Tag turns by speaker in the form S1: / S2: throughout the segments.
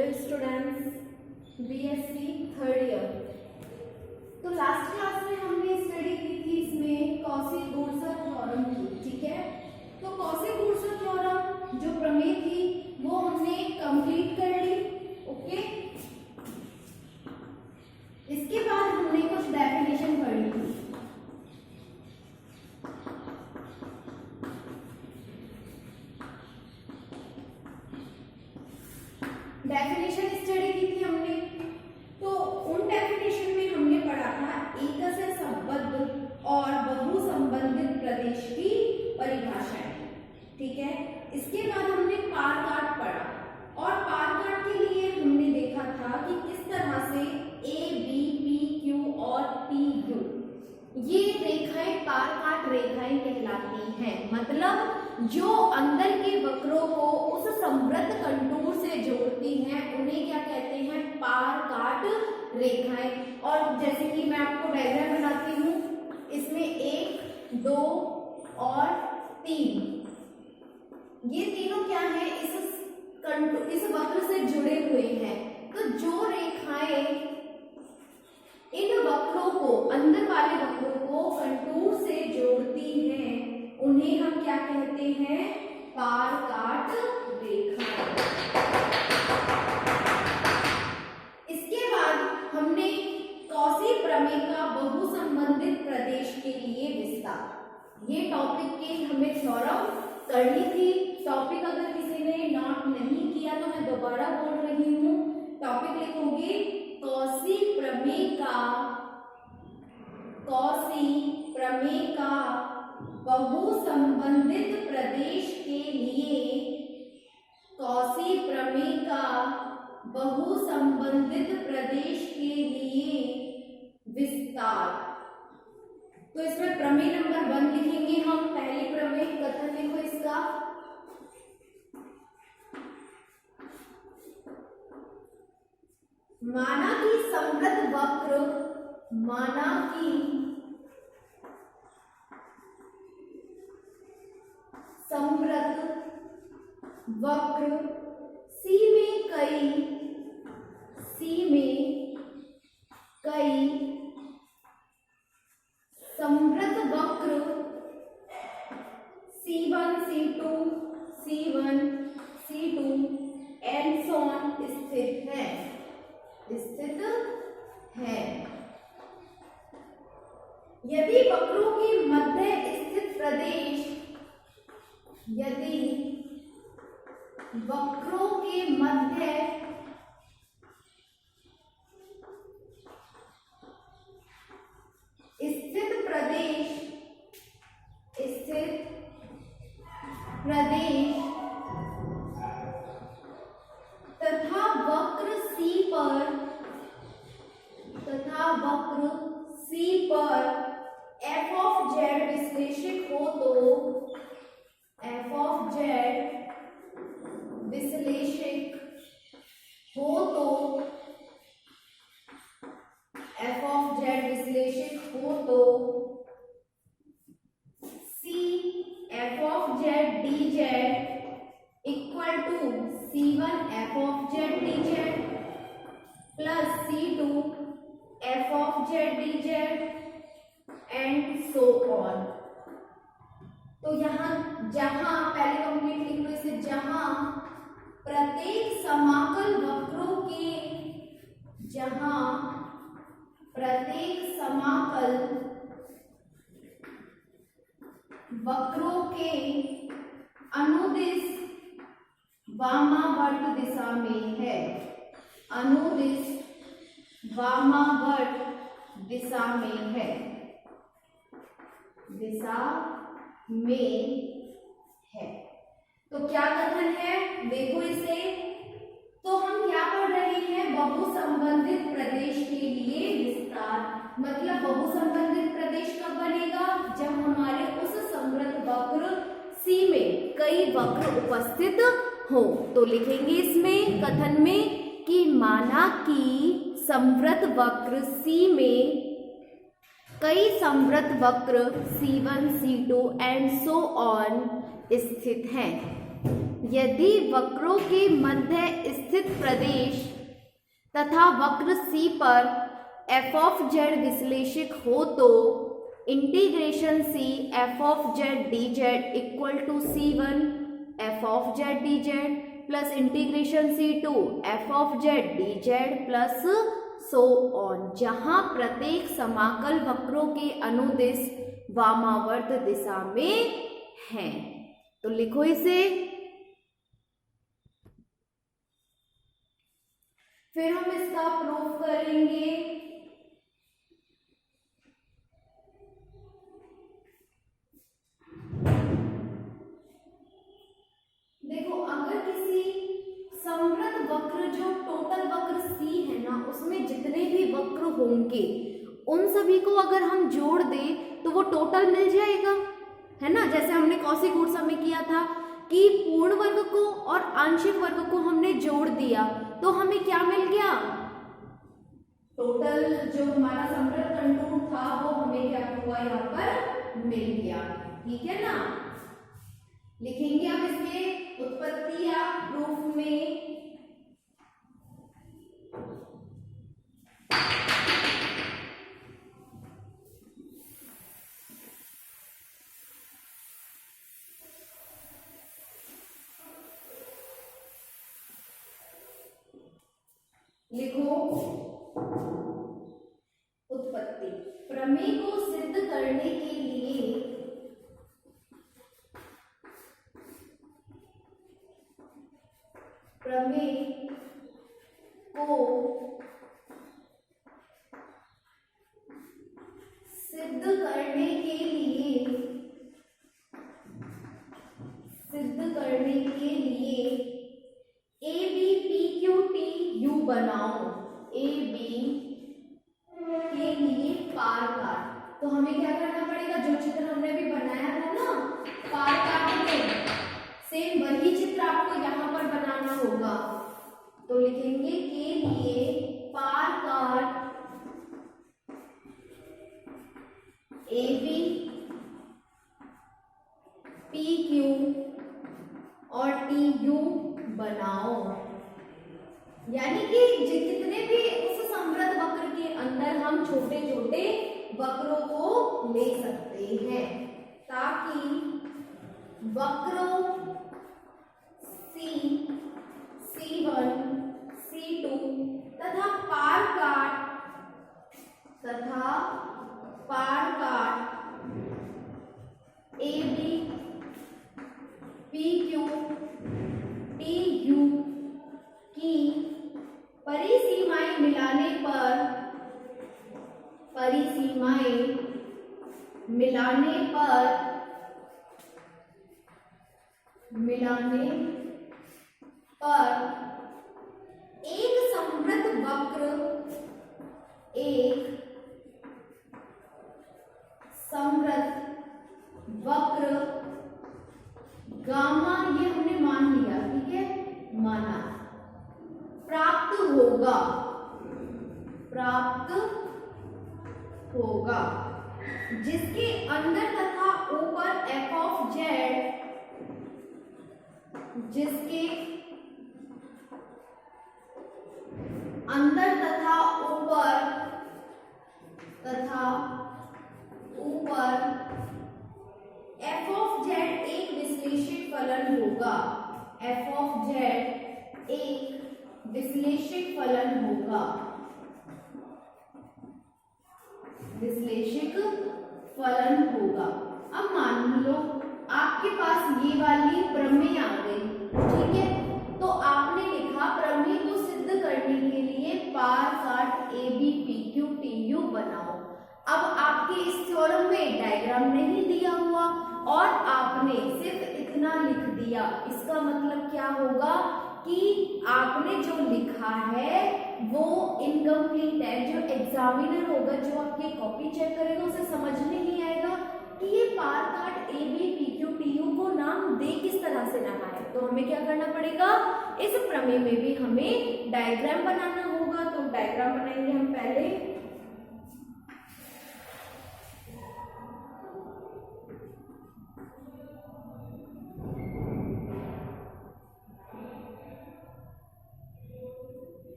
S1: Hello students, BSc third year. तो last class में हमने स्टडी की थी इसमें कॉची-गूडसर थ्योरम की, ठीक है। तो कॉची-गूडसर थ्योरम जो प्रमेय थी वो हमने कंप्लीट कर ली, ओके। इसके बाद हमने कुछ डेफिनेशन पढ़ी थी। डेफिनेशन स्टडी की थी हमने। तो उन डेफिनेशन में हमने पढ़ा था एक से संबद्ध और बहु संबंधित प्रदेश की परिभाषाएं, ठीक है। इसके बाद हमने पार काट पढ़ा और पार काट के लिए हमने देखा था कि किस तरह से ए बी पी क्यू और टी यू ये रेखाएं पार काट रेखाएं कहलाती हैं। मतलब जो अंदर के वक्रों को उस समवृत्त कंटूर से जोड़ती हैं उन्हें क्या कहते हैं? पार काट रेखाएं। और जैसे कि मैं आपको डायग्राम बनाती हूँ, इसमें 1, 2 और 3, ये तीनों क्या है? इस वक्र से जुड़े हुए हैं। तो जो रेखाएं इन वक्रों को, अंदर वाले वक्रों को कंटूर से जोड़ती हैं उन्हें हम क्या कहते हैं? पार काट रेखा। इसके बाद हमने कॉची प्रमेय का बहु संबंधित प्रदेश के लिए विस्तार, ये टॉपिक की हमें थ्योरम करनी थी। टॉपिक अगर किसी ने नोट नहीं किया तो मैं दोबारा बोल रही हूँ। टॉपिक लिखोगे कॉची प्रमेय का बहु संबंधित प्रदेश के लिए, कॉची प्रमेय का बहु संबंधित प्रदेश के लिए विस्तार। तो इसमें प्रमेय नंबर 1 लिखेंगे हम। पहली प्रमेय कथन लिखो इसका। माना कि समवृत्त वक्र, माना कि समवृत्त वक्र सी में कई समवृत्त वक्र C1, C2, C1, C2 and so on स्थित है। यदि वक्रों के मध्य स्थित प्रदेश, यदि वक्रों के मध्य स्थित प्रदेश तथा वक्र C पर f ऑफ z विश्लेषित हो तो, f ऑफ z विश्लेषित हो तो, f ऑफ z विश्लेषित हो तो C f of z dz equal to C1 f of z dz plus C2 f of z dz and so on. तो यहाँ जहां पहले कंप्लीट लिखो इसे, जहां प्रत्येक समाकल वक्रों के, जहां प्रत्येक समाकल वक्रों के अनुदिश वामावर्त दिशा में है, अनुदिश वामावर्त दिशा में है, तो क्या कथन है? देखो इसे। तो हम क्या पढ़ रहे हैं? बहु संबंधित प्रदेश के लिए विस्तार। मतलब बहु संबंधित प्रदेश कब बनेगा? जब हमारे उस समवृत्त वक्र C में कई वक्र उपस्थित हो। तो लिखेंगे इसमें कथन में कि माना कि समवृत्त वक्र C में कई समवृत्त वक्र C1, C2 and so on स्थित हैं। यदि वक्रों के मध्य स्थित प्रदेश तथा वक्र C पर f ऑफ z विश्लेषिक हो तो integration C f of z dz equal to C1 f of z dz plus integration C2 f of z dz plus so on, जहां प्रत्येक समाकल वक्रों के अनुदिश वामावर्त दिशा में है। तो लिखो इसे। फिर हम इसका प्रूफ करेंगे। देखो, अगर किसी समवृत्त वक्र जो टोटल वक्र C है ना, उसमें जितने भी वक्र होंगे उन सभी को अगर हम जोड़ दें तो वो टोटल मिल जाएगा, है ना। जैसे हमने कौशिक ऊर्जा में किया था कि पूर्ण वर्ग को और आंशिक वर्ग को हमने जोड़ दिया तो हमें क्या मिल गया, टोटल जो हमारा समवृत्त कंटूर था वो हमें क्या हुआ, यहाँ पर मिल गया। ठीक है ना। लिखेंगे अब इसके उत्पत्ति या प्रूफ में। लिखो उत्पत्ति। प्रमेय को सिद्ध करने के लिए प्रमेय को सिद्ध करने के लिए A B P Q T U बनाओ। ए बी के लिए पार काट। तो हमें क्या करना पड़ेगा, जो चित्र हमने भी बनाया था ना पार काट में, सेम वही चित्र आपको यहाँ पर बनाना होगा। तो लिखेंगे के लिए पार काट ए बी पी क्यू और टी यू बनाओ। यानी कि जितने भी उस समवृत्त वक्र के अंदर हम छोटे छोटे वक्रों को ले सकते हैं, ताकि वक्रों C1 C2 तथा पार काट A B P Q T U की परिसीमाएं मिलाने पर एक समवृत्त वक्र गामा, ये हमने मान लिया, ठीक है, माना, प्राप्त होगा जिसके अंदर तथा ऊपर f ऑफ z, जिसके अंदर तथा ऊपर f ऑफ z एक विश्लेषिक फलन होगा। f ऑफ z एक विश्लेषिक फलन होगा। अब मान लो आपके पास ये वाली प्रमेय आ गई, ठीक है। तो आपने लिखा प्रमेय को सिद्ध करने के लिए पार काट A B P Q T U बनाओ। अब आपके इस थ्योरम में डायग्राम नहीं दिया हुआ और आपने सिर्फ इतना लिख दिया, इसका मतलब क्या होगा कि आपने जो लिखा है वो इनकम्प्लीट है। जो एग्जामिनर होगा, जो आपकी कॉपी चेक करेगा, उसे समझ नहीं आएगा कि ये पार काट A B P Q T U को नाम दे किस तरह से रहा है। तो हमें क्या करना पड़ेगा, इस प्रमेय में भी हमें डायग्राम बनाना होगा। तो डायग्राम बनाएंगे हम पहले।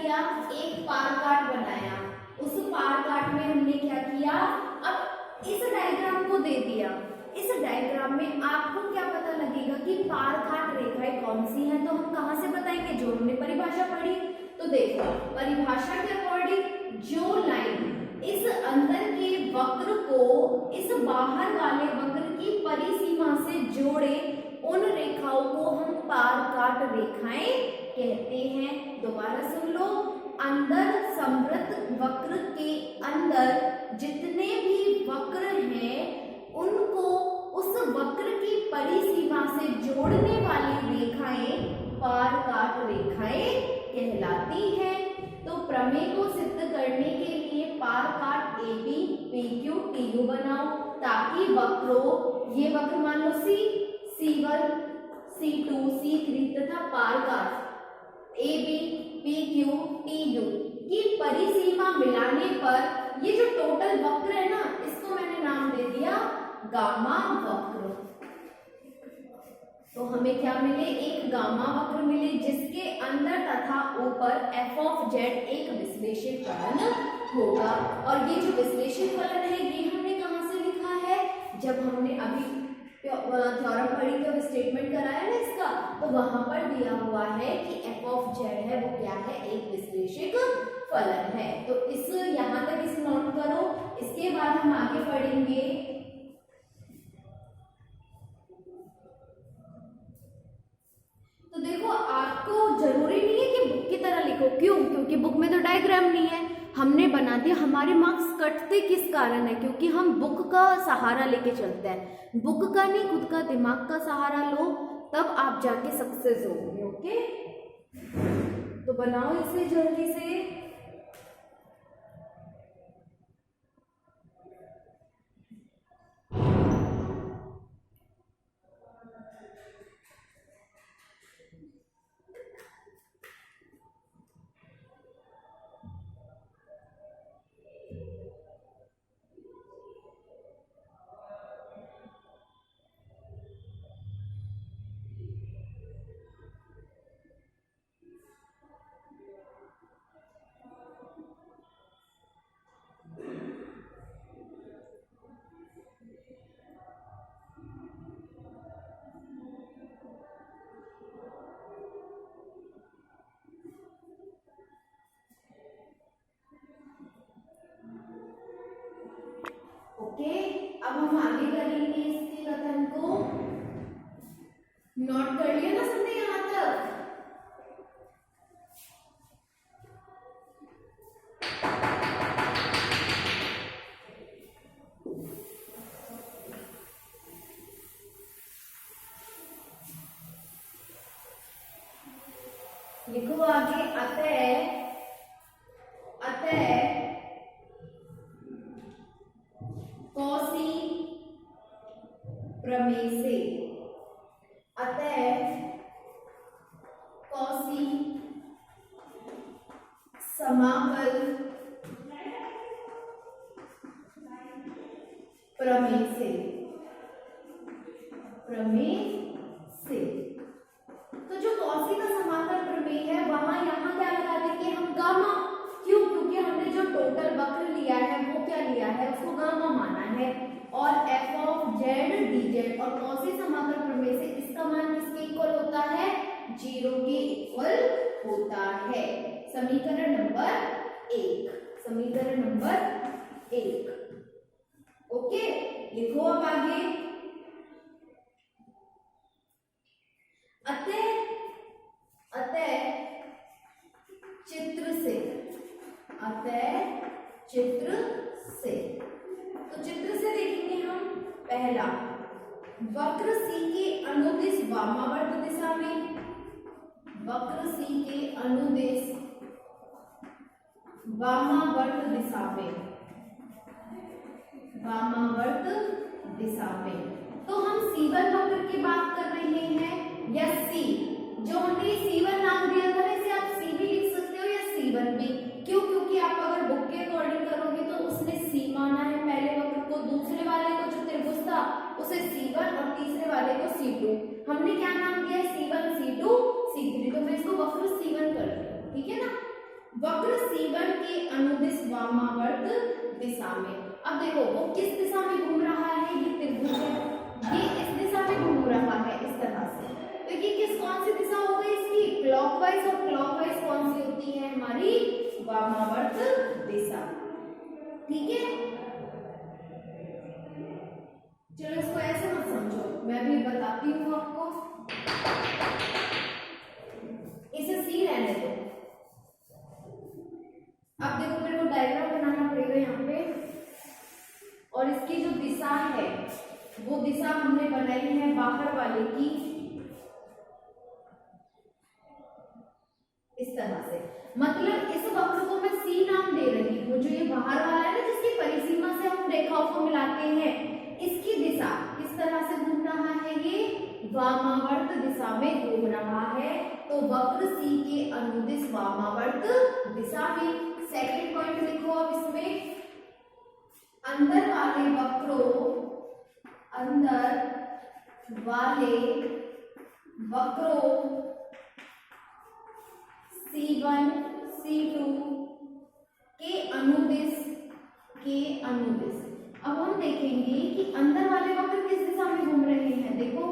S1: किया, एक पार काट बनाया, उस पार काट में हमने क्या किया, अब इस डायग्राम को दे दिया। इस डायग्राम में आपको क्या पता लगेगा कि पार काट रेखाएं कौन सी हैं, तो हम कहां से बताएंगे, जो हमने परिभाषा पढ़ी। तो देखो परिभाषा के अकॉर्डिंग जो लाइन इस अंदर के वक्र को इस बाहर वाले वक्र की परिसीमा से जोड़े, उन रेखाओं को हम पार काट रेखाएं कहते हैं। दोबारा सुन लो, अंदर समवृत्त वक्र के अंदर जितने भी वक्र हैं उनको उस वक्र की परिसीमा से जोड़ने वाली रेखाएं पार काट रेखाएं कहलाती हैं। तो प्रमेय को सिद्ध करने के लिए पार काट A B P Q T U बनाओ, ताकि वक्रों, ये वक्र मान लो सी, C1, C2, C3 तथा पार काट A B P Q T U की परिसीमा मिलाने पर ये जो टोटल वक्र है ना, इसको मैंने नाम दे दिया गामा वक्र। तो हमें क्या मिले, एक गामा वक्र मिले जिसके अंदर तथा ऊपर f ऑफ z एक विश्लेषित फलन होगा। और ये जो विश्लेषित फलन है ये हमने कहां से लिखा है, जब हमने अभी थ्योरम पढ़ी थी, स्टेटमेंट कराया ना इसका, तो वहां पर दिया हुआ है कि f ऑफ z है वो क्या है, एक विश्लेषित फलन है। तो इस यहां तक इसे नोट करो। इसके बाद हम आगे पढ़ेंगे तो देखो आपको जरूरी नहीं है कि बुक की तरह लिखो, क्यों, क्योंकि बुक में तो डायग्राम नहीं है, हमने बना दिया। हमारे मार्क्स कटते किस कारण है, क्योंकि हम बुक का सहारा लेके चलते हैं। बुक का नहीं, खुद का दिमाग का सहारा लो, तब आप जाके सक्सेस होंगे। ओके, तो बनाओ इसे जल्दी से। ओके, अब हम आगे करेंगे इसके कथन को। नोट कर लिया ना सबने यहां तक? लिखो आगे, अतः कौशी प्रमेय से, अतः कौशी समाकल प्रमेय से, तो जो कौशी का समाकल प्रमेय है वहां यहाँ क्या लगा देंगे हम, गामा। क्यों, क्योंकि हमने जो टोटल वक्र लिया है वो क्या लिया है, उसको गामा माना है। और f ऑफ z dz, और कौशी समाकल प्रमेय से इसका मान किसके इक्वल होता है, 0 के इक्वल होता है। समीकरण नंबर 1, समीकरण नंबर 1। ओके, लिखो अब आगे। अतः चित्र से, तो चित्र से देखेंगे हम। पहला, वक्र C के अनुदिश वामावर्त दिशा में, वक्र C के अनुदिश वामावर्त दिशा में, तो हम C1 वक्र की बात कर रहे हैं, या C, जो हमने C1 नाम दिया था, इसे आप C भी लिख सकते हो या C1 भी। क्यों, क्योंकि आप अगर बुक के अकॉर्डिंग करोगे तो उसने C माना है पहले वक्र को, दूसरे वाले को जो त्रिभुज था उसे C1 और तीसरे वाले को C2। हमने क्या नाम दिया, C1, C2, C3, तो मैं इसको वक्र C1 कर रही हूँ, ठीक है ना। वक्र C1 के अनुदिश वामावर्त दिशा में। अब देखो वो किस दिशा में घूम रहा है, ये त्रिभुज है, ये इस दिशा में घूम रहा है इस तरह से। तो ये किस कौन सी दिशा हो गई इसकी, क्लॉकवाइज, और क्लॉकवाइज कौन सी होती है हमारी, वामावर्त दिशा। ठीक है, चलो इसको ऐसे मत समझो, मैं भी बताती हूँ आपको। इसे सी रहने दो। अब देखो मेरे को डायग्राम बनाना पड़ेगा यहाँ पे, और इसकी जो दिशा है वो दिशा हमने बनाई है बाहर वाले की इस तरह से। मतलब इस वक्र को मैं सी नाम दे रही हूँ, जो ये बाहर वाला है ना जिसकी परिसीमा से हम रेखाओं को मिलाते हैं, इसकी दिशा किस तरह से घूम रहा है, ये वामावर्त दिशा में घूम रहा है। तो वक्र सी के अनुदिश वामावर्त दिशा में। सेकंड पॉइंट लिखो अब इसमें, अंदर वाले वक्रों C1 C2 के अनुदिश अब हम देखेंगे कि अंदर वाले वक्र किस दिशा में घूम रहे हैं। देखो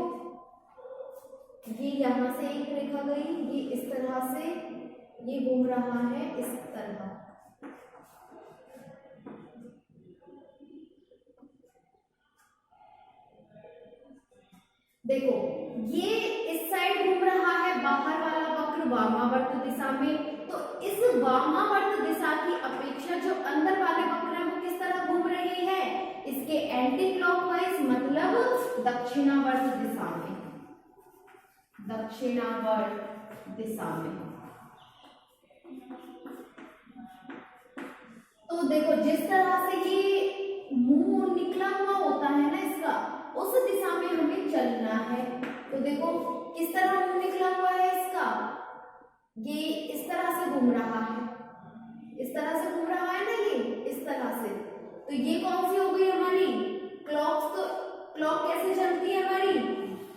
S1: ये यहां से एक रेखा गई, ये इस तरह से ये घूम रहा है इस तरह। देखो ये इस साइड घूम रहा है बाहर वाला वक्र वामावर्त दिशा में। तो इस वामावर्त दिशा की अपेक्षा जो अंदर वाले वक्र है वो किस तरह घूम रहे हैं, इसके एंटी क्लॉकवाइज, मतलब दक्षिणावर्त दिशा में, दक्षिणावर्त दिशा में। तो देखो जिस तरह से ये मुंह निकला हुआ होता है ना इसका, उस दिशा में हमें चलना है। तो देखो किस तरह मुंह निकला हुआ है इसका, ये इस तरह से घूम रहा है, इस तरह से घूम रहा है ना ये इस तरह से। तो ये कौन सी हो गई हमारी क्लॉक। तो क्लॉक कैसे चलती है हमारी,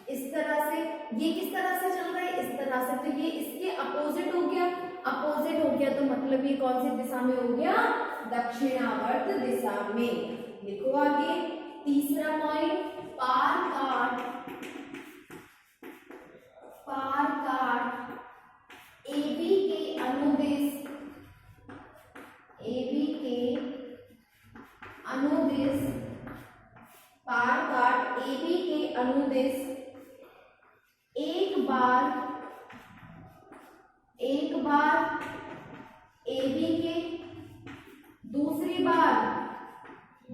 S1: इस तरह से। ये किस तरह से चल रहा है, इस तरह से। तो ये इसके अपोजिट हो गया, अपोजिट हो गया तो मतलब ये कौन सी दिशा में हो गया, दक्षिणावर्त दिशा में। लिखो आगे तीसरा पॉइंट, पार काट AB के अनुदिश पार काट AB के अनुदिश एक बार AB के, दूसरी बार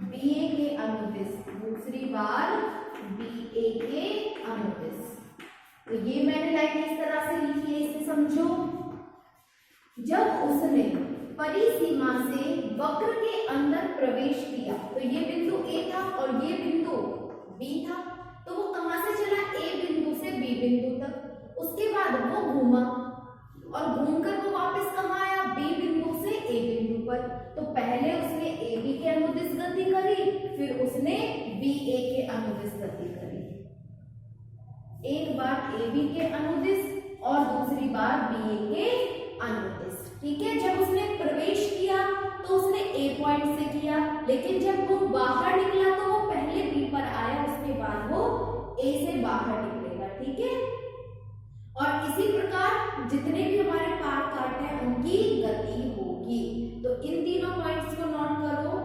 S1: BA के अनुदिश, दूसरी बार BA के अनुदिश। तो ये मैंने लाइन इस तरह से लिखी है, इसे समझो। जब उसने परिसीमा से वक्र के अंदर प्रवेश किया, तो ये बिंदु A था और ये बिंदु B था, तो वो कहां से चला, A बिंदु से B बिंदु तक। उसके बाद वो घूमा और घूमकर वो वापस कहां आया, B बिंदु से A बिंदु पर। तो पहले उसने AB के अनुदिश गति करी, फिर उसने BA के अनुदिश गति करी। एक बार AB के अनुदिश और दूसरी बार BA के अनुदिश। ठीक है, जब उसने प्रवेश किया तो उसने A पॉइंट से किया, लेकिन जब वो बाहर निकला तो वो पहले B पर आया, उसके बाद वो A से बाहर निकलेगा। ठीक है, और इसी प्रकार जितने भी हमारे पार काट हैं उनकी गति होगी। तो इन तीनों पॉइंट्स को नोट करो।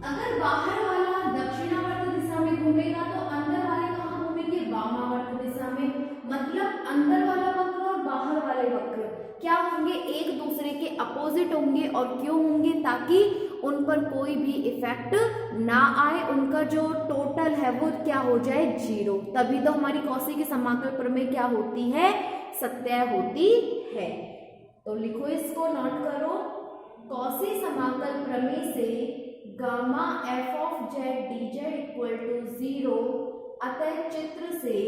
S1: अगर बाहर वाला दक्षिणावर्त दिशा में घूमेगा तो अंदर वाले कहाँ घूमेंगे, वामावर्त दिशा में। मतलब अंदर वाला वक्र और बाहर वाले वक्र क्या होंगे, एक दूसरे के अपोजिट होंगे। और क्यों होंगे, ताकि उन पर कोई भी इफेक्ट ना आए, उनका जो टोटल है वो क्या हो जाए, जीरो। तभी तो हमारी कौशी की समाकल प्रमेय क्या होती है, सत्य होती है। तो लिखो इसको, नोट करो। कौशी समाकल प्रमेय से gamma f of z dz equal to 0, अतः चित्र से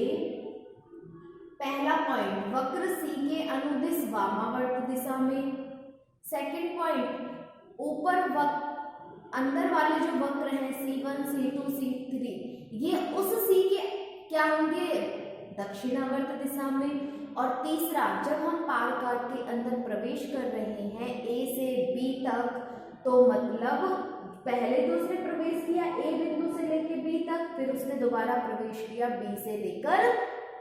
S1: पहला पॉइंट वक्र C के अनुदिश वामावर्त दिशा में। सेकंड पॉइंट, ऊपर अंदर वाले जो वक्र हैं C1 C2 C3, ये उस C के क्या होंगे, दक्षिणावर्त दिशा में। और तीसरा, जब हम पार काट के अंदर प्रवेश कर रहे हैं ए से बी तक, तो मतलब पहले तो उसने प्रवेश किया ए बिंदु से लेकर बी तक, फिर उसने दोबारा प्रवेश किया बी से लेकर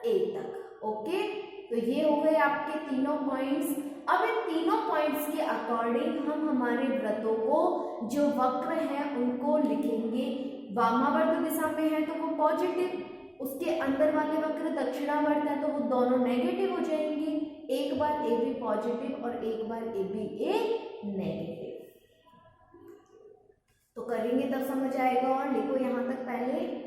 S1: ए तक। ओके, तो ये हो गए आपके तीनों पॉइंट्स। अब इन तीनों पॉइंट्स के अकॉर्डिंग हम हमारे वृत्तों को, जो वक्र हैं उनको लिखेंगे। वामावर्त दिशा में है तो वो पॉजिटिव, उसके अंदर वाले वक्र दक्षिणावर्त है तो वो दोनों नेगेटिव हो जाएंगे। एक बार ए बी पॉजिटिव और एक बार ए बी ए नेगेटिव। तो करेंगे तब समझ आएगा। और लिखो यहां तक पहले,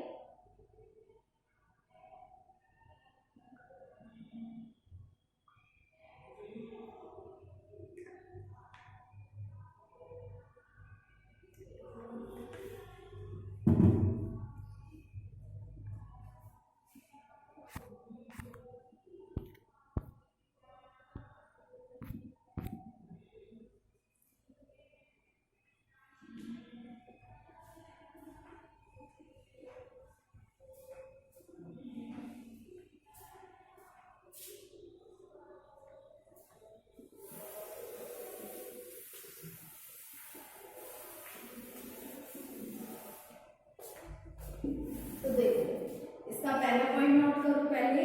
S1: तो देखो इसका पहला पॉइंट नोट करो पहले।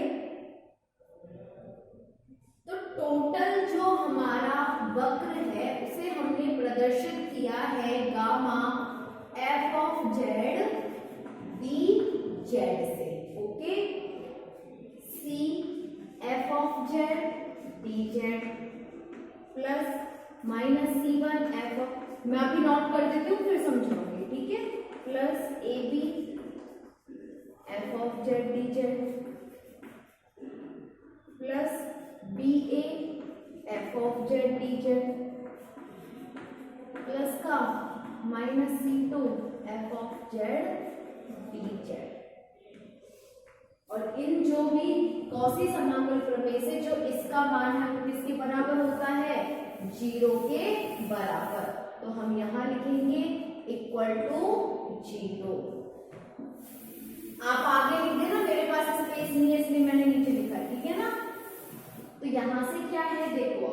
S1: तो टोटल जो हमारा वक्र है उसे हमने प्रदर्शित किया है gamma F of Z D Z से। Okay, C F of Z D Z plus minus C one F of, मैं अभी नोट कर देती हूँ फिर समझाऊंगी, ठीक है, plus A B F of Z D Z plus B A F of Z D Z plus का minus C two F of Z D Z. और इन जो भी कौशी समाकल प्रमेय से जो इसका मान है वो किसके बराबर होता है, 0 के बराबर। तो हम यहां लिखेंगे इक्वल टू 0। आप आगे लिख देना, मेरे पास स्पेस नहीं है इसलिए मैंने नीचे लिखा, ठीक है ना। तो यहां से क्या है देखो,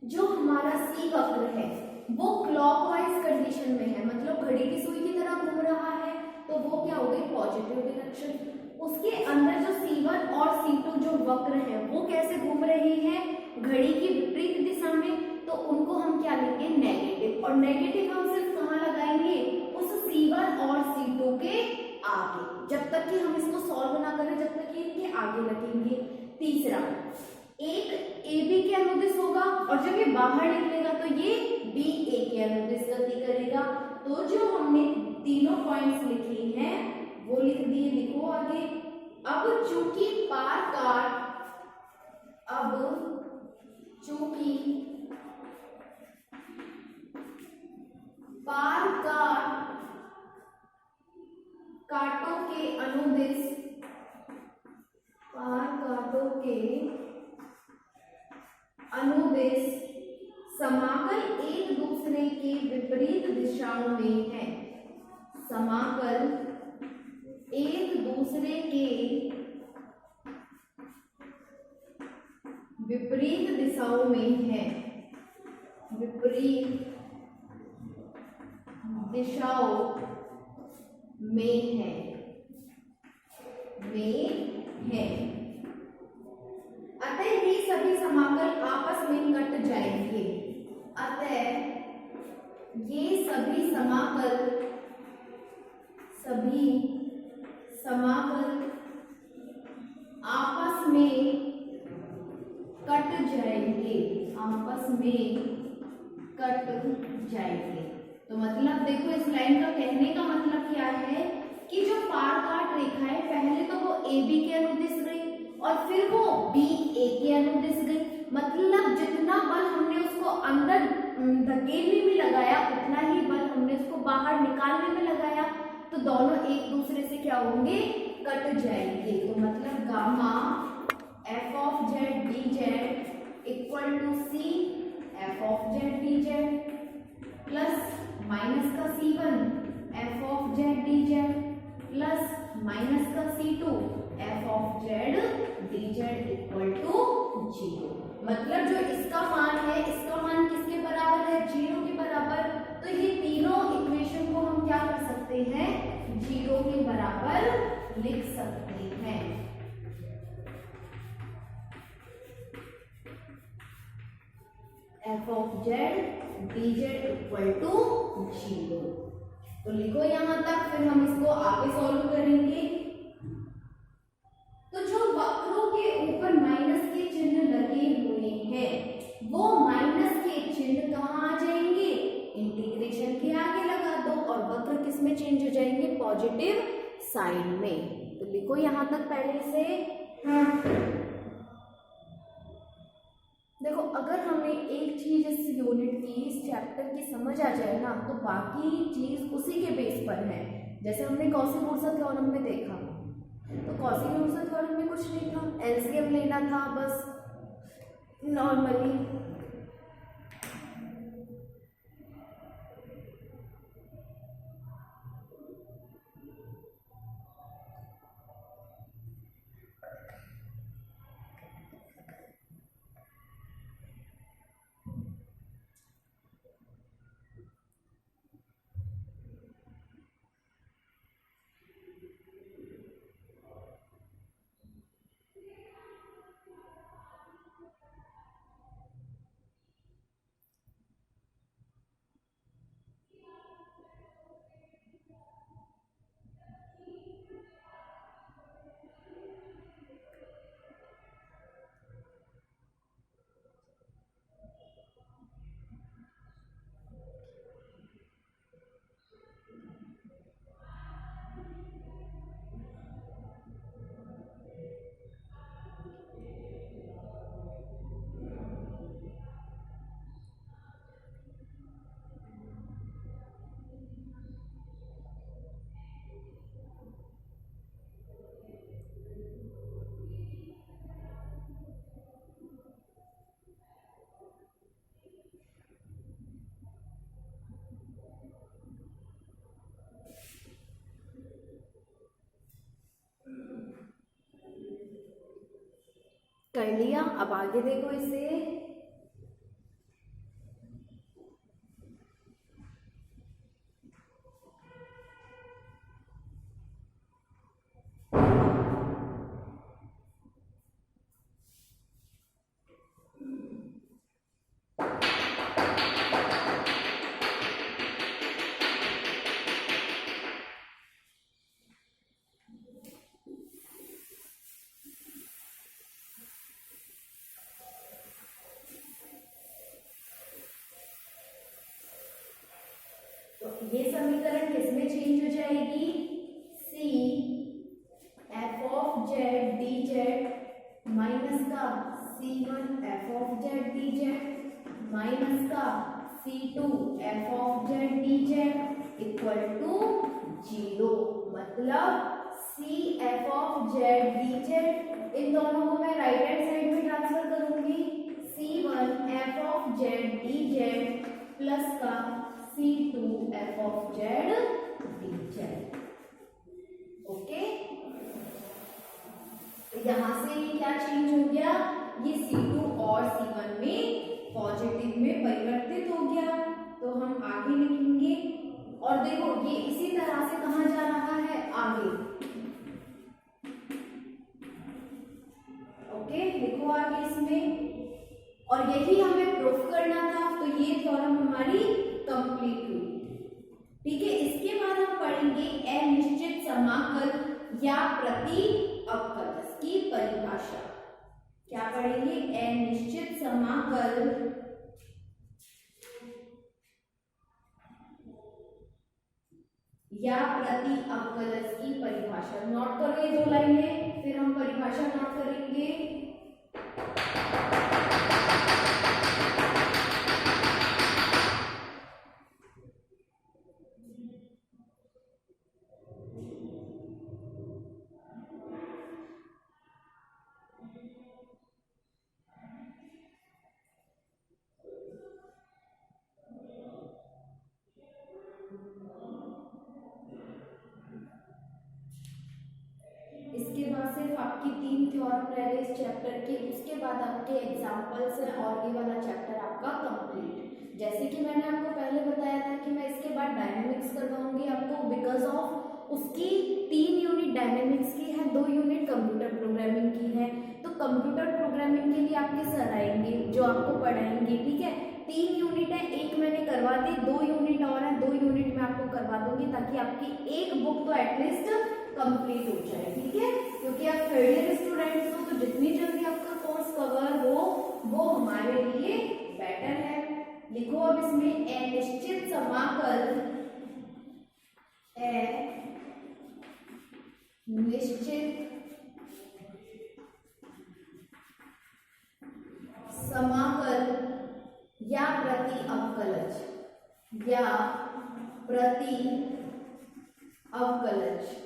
S1: जो हमारा सी वक्र है वो क्लॉकवाइज कंडीशन में है, मतलब घड़ी की सुई की तरह घूम रहा है, तो वो क्या हो गई पॉजिटिव डायरेक्शन। उसके अंदर जो C1 और C2 जो वक्र है वो कैसे घूम रहे हैं, घड़ी की विपरीत दिशा में, तो उनको हम क्या लेंगे नेगेटिव। और नेगेटिव हम सिर्फ कहाँ लगाएंगे, उस C1 और C2 के आगे, जब तक कि हम इसको सॉल्व ना करें जब तक कि इनके आगे लगेंगे। तीसरा, एक ए बी के अनुदिश होगा और जब ये बाहर निकलेगा तो ये बी ए के अनुदिश गति करेगा। तो जो हमने तीनों पॉइंट्स लिखे हैं वो लिख दिए, लिखो आगे। अब चूंकि पार काट, पार काटों के अनुदिश, पार काटों के अनुदिश समाकल एक दूसरे के विपरीत दिशाओं में है, समाकल एक दूसरे के विपरीत दिशाओं में है, विपरीत दिशाओं में है, अतः ये सभी समाकल आपस में कट जाएंगे, अतः ये सभी समाकल आपस में कट जाएंगे, आपस में कट जाएंगे। तो मतलब देखो इस लाइन का कहने का मतलब क्या है कि जो पार काट रेखा है पहले तो वो ए बी के अनुदिश गई और फिर वो बी ए के अनुदिश गई, मतलब जितना बल हमने उसको अंदर धकेलने में लगाया उतना ही बल हमने उसको बाहर निकालने में लगाया, तो दोनों एक दूसरे से क्या होंगे, कट जाएंगे। तो मतलब gamma F of Z D Z equal to c F of Z D Z plus minus का C1 F of Z D Z plus minus का C2 F of Z D Z equal to मतलब जो इसका मान है, इसका मान किसके बराबर है, 0 के बराबर। तो ये तीनों इक्वेशन को हम क्या कर सकते हैं, 0 के बराबर लिख सकते हैं। F of Z D Z equal to 0। तो लिखो यहां तक, फिर हम इसको आगे सॉल्व करेंगे। तो जो वक्रों के ऊपर माइनस के चिन्ह लगे हुए हैं, वो माइनस के चिन्ह कहाँ आ जाएंगे, इंटीग्रेशन के आगे लगा दो और वक्र किस में चेंज हो जाएंगे, पॉजिटिव साइन में। तो लिखो यहां तक पहले से। देखो अगर हमें एक चीज इस यूनिट की, इस चैप्टर की समझ आ जाए ना, तो बाकी चीज उसी के बेस पर है। जैसे हमने कॉसी-मूर्सा थ्योरम में देखा, तो कॉसी-मूर्सा थ्योरम में कुछ नहीं था, एलसीएम लेना था बस नॉर्मली। कर लिया, अब आगे देखो इसे। ये समीकरण किसमें चेंज हो जाएगी, C F of Z D Z minus का C1 F of Z D Z minus का C2 F of Z D Z equal to 0। मतलब C F of Z D Z, इन दोनों को मैं राइट हैंड साइड में transfer करूंगी, C1 F of Z D Z plus का C2 F of Z D Z. Okay, तो यहां से क्या चेंज हो गया, ये C2 और C1 में पॉजिटिव में परिवर्तित हो गया। तो हम आगे लिखेंगे, और देखो ये इसी तरह से कहां जा रहा है, आगे। ओके, लिखो आगे इसमें, और यही हमें प्रूफ करना था। तो ये थ्योरम हमारी कंप्लीट हुई। ठीक है, इसके बाद हम पढ़ेंगे अनिश्चित समाकल या प्रति अवकलज की परिभाषा। क्या पढ़ेंगे, अनिश्चित समाकल या प्रति अवकलज की परिभाषा। नोट करो ये 2 लाइनें, फिर हम परिभाषा नोट करेंगे। इसके बाद सिर्फ आपकी 3 थ्योरम रह गए इस चैप्टर तक के एग्जाम्पल्स हैं और ये वाला चैप्टर आपका कंप्लीट। जैसे कि मैंने आपको पहले बताया था कि मैं इसके बाद डायनेमिक्स करवाऊंगी आपको, बिकॉज ऑफ उसकी 3 यूनिट डायनेमिक्स की है, 2 यूनिट कंप्यूटर प्रोग्रामिंग की है। तो कंप्यूटर प्रोग्रामिंग के लिए आपके सर आएंगे जो आपको पढ़ाएंगे, ठीक है। 3 यूनिट है, एक मैंने करवा दी, 2 यूनिट और है, 2 यूनिट मैं आपको करवा दूंगी ताकि आपकी एक बुक तो एटलीस्ट कंप्लीट हो जाए, ठीक है। क्योंकि आप थर्ड ईयर स्टूडेंट्स हो, तो जितनी जल्दी आपका कोर्स कवर हो वो हमारे लिए बेटर है। लिखो अब इसमें अनिश्चित समाकल, निश्चित समाकल या प्रति अवकलज, या प्रति अवकलज।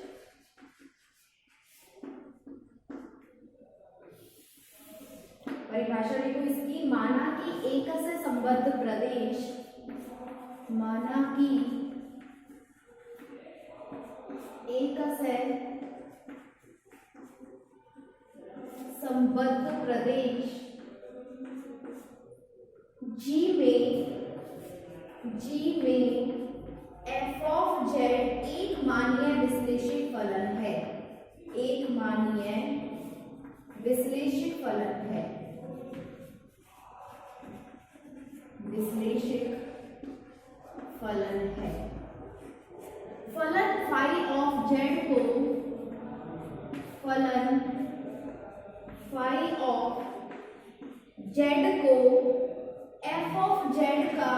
S1: परिभाषा लिखो इसकी, माना कि एक से संबद्ध प्रदेश, माना कि एक से संबद्ध प्रदेश जी में f ऑफ z एक मान्य विश्लेषिक फलन है, एक मान्य विश्लेषिक फलन है, विश्लेषिक फलन है। फलन फाई ऑफ z को, फलन फाई ऑफ z को f ऑफ z का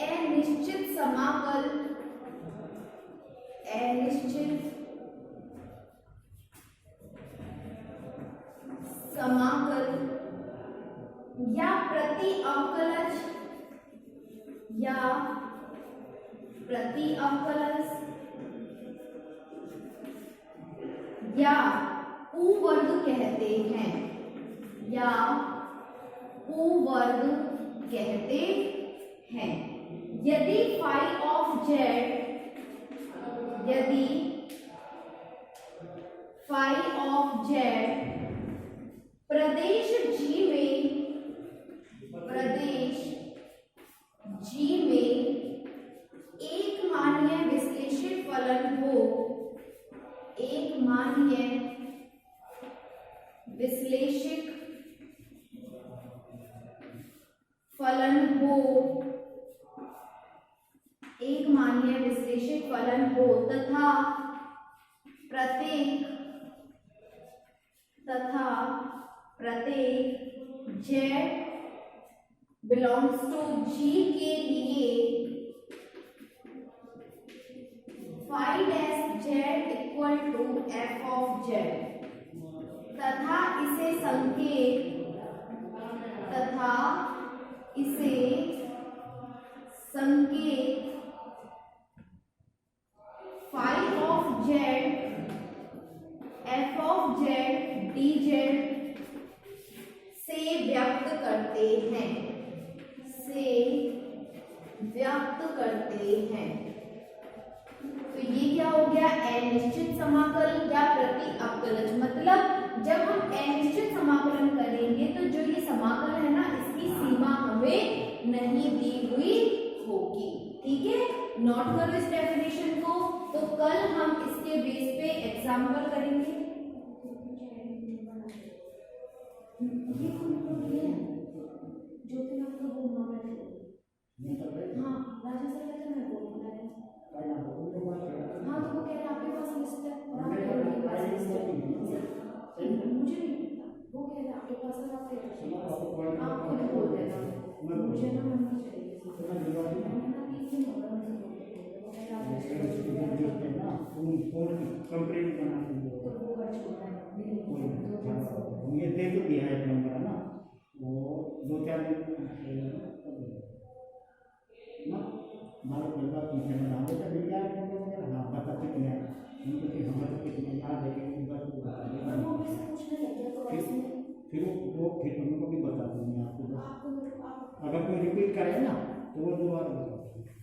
S1: अनिश्चित समाकल, अनिश्चित समाकल या प्रति अवकलज, या प्रति अवकलज या उवर्ग कहते हैं, या उवर्ग कहते हैं। यदि फाई ऑफ z, यदि फाई ऑफ z प्रदेश G में, प्रदेश G में एक मान्य विश्लेषित फलन हो, एक मान्य विश्लेषिक फलन हो, एक मान्य विश्लेषिक फलन हो तथा प्रत्येक z बिलोंग्स टू G के लिए phi dash z equal to f of z, तथा इसे संकेत phi of z f of z dz से व्यक्त करते हैं, से व्यक्त करते हैं। तो ये क्या हो गया, अनिश्चित समाकल या प्रति अवकलज। मतलब जब हम अनिश्चित समाकलन करेंगे तो जो ये समाकल है ना, इसकी सीमा हमें नहीं दी हुई होगी, ठीक है। नोट करो इस डेफिनेशन को। तो कल हम इसके बेस पे एग्जाम्पल करेंगे। ये जो कि आपको बोलना है, हाँ राजा सर कहते हैं बोलना है, हाँ तो वो कह रहे आपके पास लिस्ट है और आपके पास लिस्ट है, मुझे नहीं पता, वो कह रहे आपके पास है, आप खुद बोल देना, मुझे ना होना चाहिए
S2: ये दे तो दिया है एक नंबर है ना, वो 2-4 दिन ना हमारे परिवार की चैनल हमें तो मिल जाए वगैरह, हाँ बता कितने हैं उनको, फिर हमारे कितने याद है कि फिर उनको भी बता दूंगी आपको। अगर कोई रिपीट करे ना तो वो दोबारा बता दूंगी।